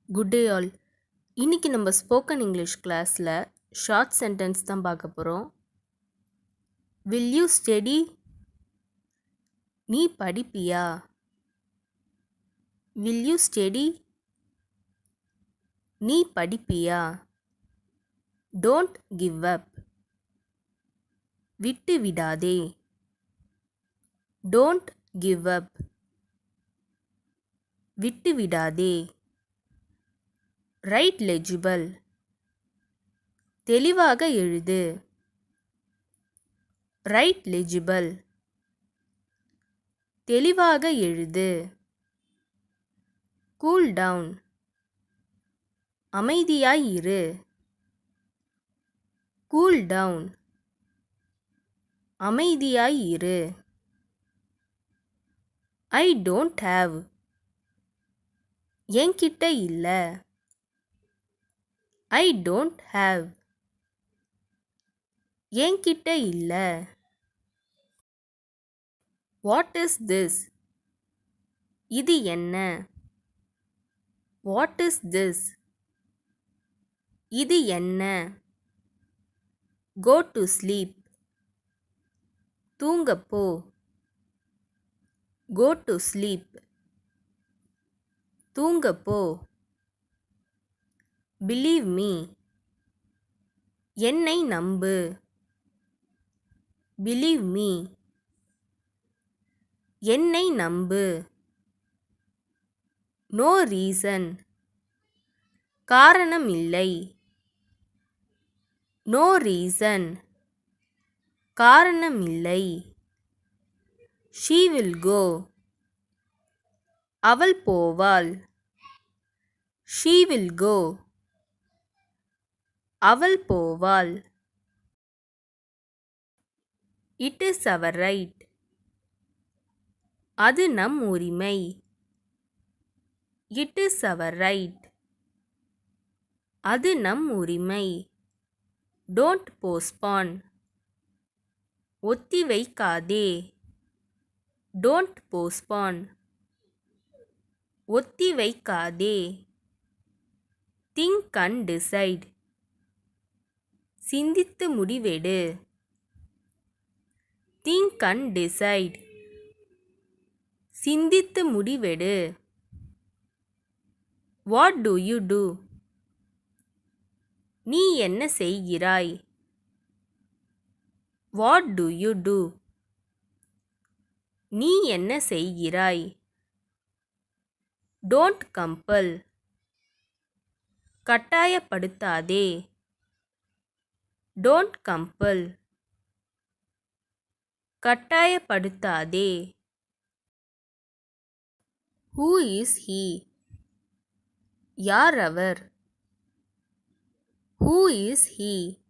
Good day all. இன்னைக்கு நம்ம spoken English கிளாஸில் ஷார்ட் சென்டென்ஸ் தான் பார்க்க போகிறோம். Will you study? நீ படிப்பியா? Will you study? நீ படிப்பியா? Don't give up. விட்டு விடாதே. Don't give up. விட்டு விடாதே. Write legible. தெளிவாக எழுது. Write legible. தெளிவாக எழுது. Cool down. அமைதியாய் இரு. Cool down. அமைதியாய் இரு. I don't have. என்கிட்ட இல்ல. I don't have. என்கிட்ட இல்ல. What is this? இது என்ன? What is this? இது என்ன? Go to sleep. தூங்கப்போ. Go to sleep. தூங்கப்போ. Believe me. என்னை நம்பு. Believe me. என்னை நம்பு. No reason. காரணமில்லை. No reason. காரணமில்லை. She will go. அவள் போவாள். She will go. அவள் போவாள். It is our right. அது நம் உரிமை. It is our right. அது நம் உரிமை. Don't postpone. ஒத்தி வைக்காதே. Don't postpone. ஒத்தி வைக்காதே. Think and decide. சிந்தித்து முடிவெடு. Think and decide. சிந்தித்து முடிவெடு. What do you do? நீ என்ன செய்கிறாய்? What do you do? நீ என்ன செய்கிறாய்? Don't compel. கட்டாயப்படுத்தாதே. Don't compel. கட்டாயப்படுத்தாதே. Who is he? யார் அவர்? Who is he?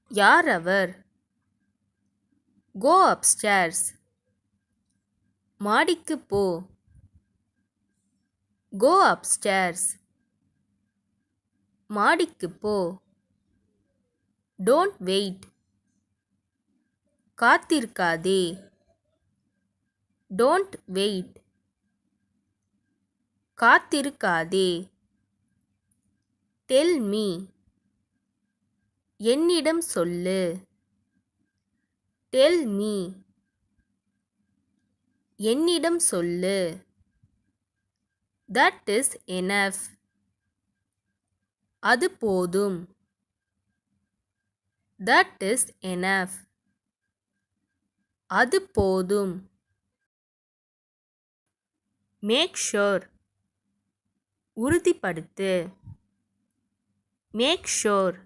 யார் அவர்? கோ அப்ஸ்டேர்ஸ். மாடிக்கு போ. Go upstairs. மாடிக்கு போ. Don't wait. காத்திருக்காதே. Don't wait. காத்திருக்காதே. Tell me. என்னிடம் சொல்லு. Tell me. என்னிடம் சொல்லு. That is enough. அது போதும். That is enough. அது போதும். Make sure. உறுதிப்படுத்து. Make sure.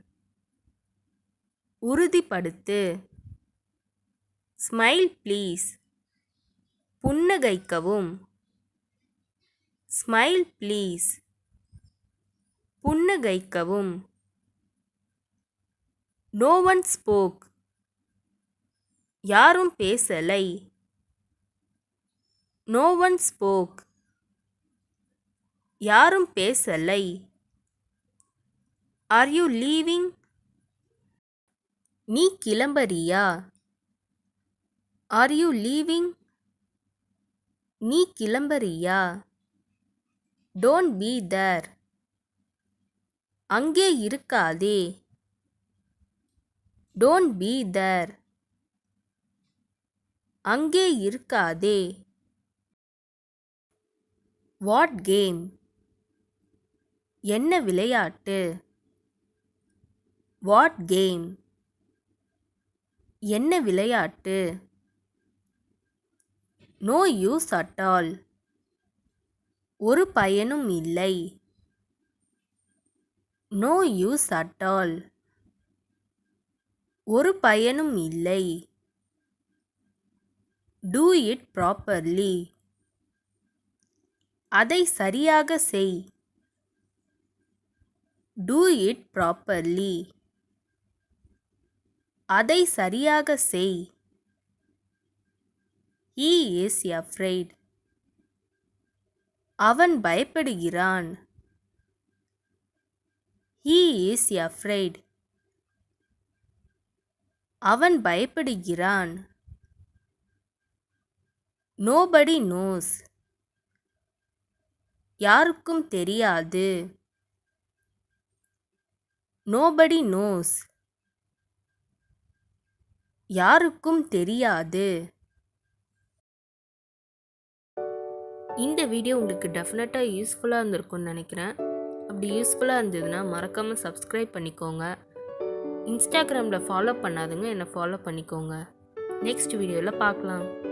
உறுதிப்படுத்து. Smile please. புன்னகைக்கவும். Smile please. புன்னகைக்கவும். No one spoke. யாரும் பேசலை. No one spoke. யாரும் பேசலை. Are you leaving? நீ கிளம்பறியா? R you leaving? நீ கிளம்பறியா? Don't be there. அங்கே இருக்காதே. Don't be there. அங்கே இருக்காதே. What game? என்ன விளையாட்டு? What game? என்ன விளையாட்டு? No use at all. ஒரு பயனும் இல்லை. No use at all. ஒரு பயனும் இல்லை. Do it properly. அதை சரியாக செய். Do it properly. அதை சரியாக செய். He is afraid. அவன் பயப்படுகிறான். He is afraid. அவன் பயப்படுகிறான். Nobody knows. யாருக்கும் தெரியாது. Nobody knows. யாருக்கும் தெரியாது. இந்த வீடியோ உங்களுக்கு டெஃபினட்டாக யூஸ்ஃபுல்லாக இருந்திருக்கும்னு நினைக்கிறேன். அப்படி யூஸ்ஃபுல்லாக இருந்ததுன்னா மறக்காமல் சப்ஸ்கிரைப் பண்ணிக்கோங்க. இன்ஸ்டாகிராமில் ஃபாலோ பண்ணாதுங்க என்னை ஃபாலோ பண்ணிக்கோங்க. நெக்ஸ்ட் வீடியோவில் பார்க்கலாம்.